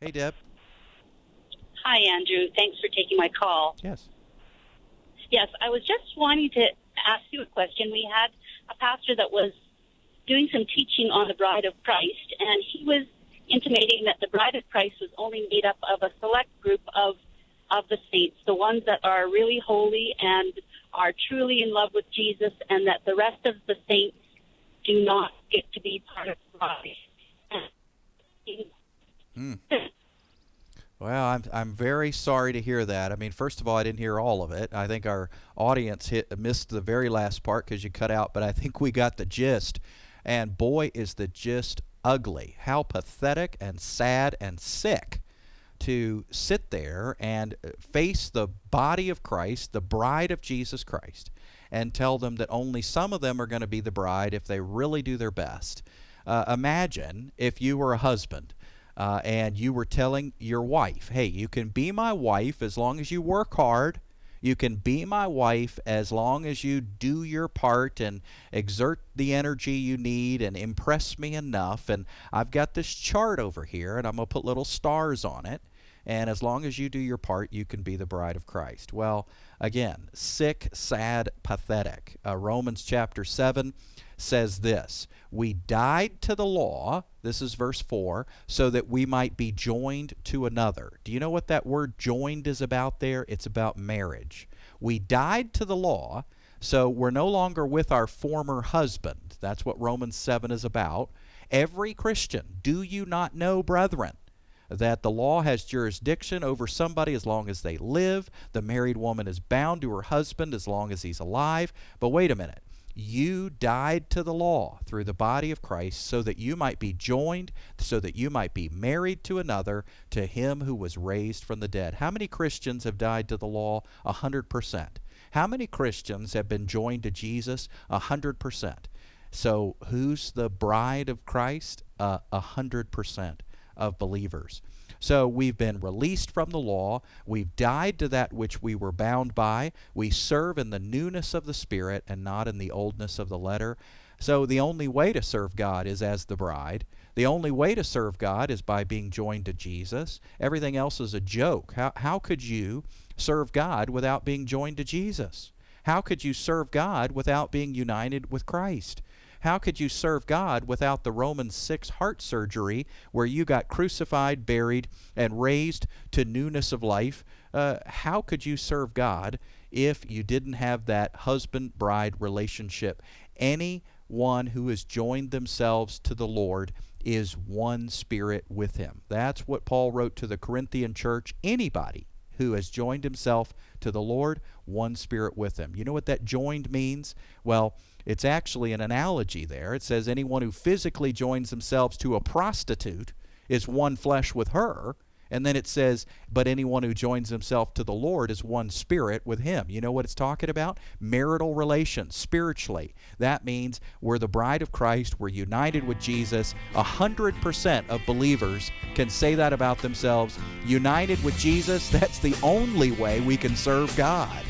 Hey, Deb. Hi, Andrew. Thanks for taking my call. Yes. Yes, I was just wanting to ask you a question. We had a pastor that was doing some teaching on the Bride of Christ, and he was intimating that the Bride of Christ was only made up of a select group of the saints, the ones that are really holy and are truly in love with Jesus, and that the rest of the saints do not get to be part of the bride. Well, I'm very sorry to hear that. I mean, first of all, I didn't hear all of it. I think our audience missed the very last part because you cut out, but I think we got the gist. And boy, is the gist ugly. How pathetic and sad and sick to sit there and face the body of Christ, the bride of Jesus Christ, and tell them that only some of them are going to be the bride if they really do their best. Imagine if you were a husband and you were telling your wife, hey, you can be my wife as long as you work hard. You can be my wife as long as you do your part and exert the energy you need and impress me enough. And I've got this chart over here, and I'm going to put little stars on it. And as long as you do your part, you can be the bride of Christ. Well, again, sick, sad, pathetic. Romans chapter 7 says this: we died to the law, this is verse 4, so that we might be joined to another. Do you know what that word joined is about there? It's about marriage. We died to the law, so we're no longer with our former husband. That's what Romans 7 is about. Every Christian, do you not know, brethren, that the law has jurisdiction over somebody as long as they live? The married woman is bound to her husband as long as he's alive. But wait a minute. You died to the law through the body of Christ so that you might be joined, so that you might be married to another, to him who was raised from the dead. How many Christians have died to the law? 100%. How many Christians have been joined to Jesus? 100%. So who's the bride of Christ? 100% of believers. So we've been released from the law. We've died to that which we were bound by. We serve in the newness of the Spirit and not in the oldness of the letter. So the only way to serve God is as the bride. The only way to serve God is by being joined to Jesus. Everything else is a joke. How could you serve God without being joined to Jesus? How could you serve God without being united with Christ? How could you serve God without the Romans 6 heart surgery where you got crucified, buried, and raised to newness of life? How could you serve God if you didn't have that husband-bride relationship? Anyone who has joined themselves to the Lord is one spirit with him. That's what Paul wrote to the Corinthian church. Anybody who has joined himself to the Lord, one spirit with him. You know what that joined means? Well, it's actually an analogy there. It says anyone who physically joins themselves to a prostitute is one flesh with her. And then it says, but anyone who joins himself to the Lord is one spirit with him. You know what it's talking about? Marital relations, spiritually. That means we're the bride of Christ. We're united with Jesus. 100% of believers can say that about themselves. United with Jesus, that's the only way we can serve God.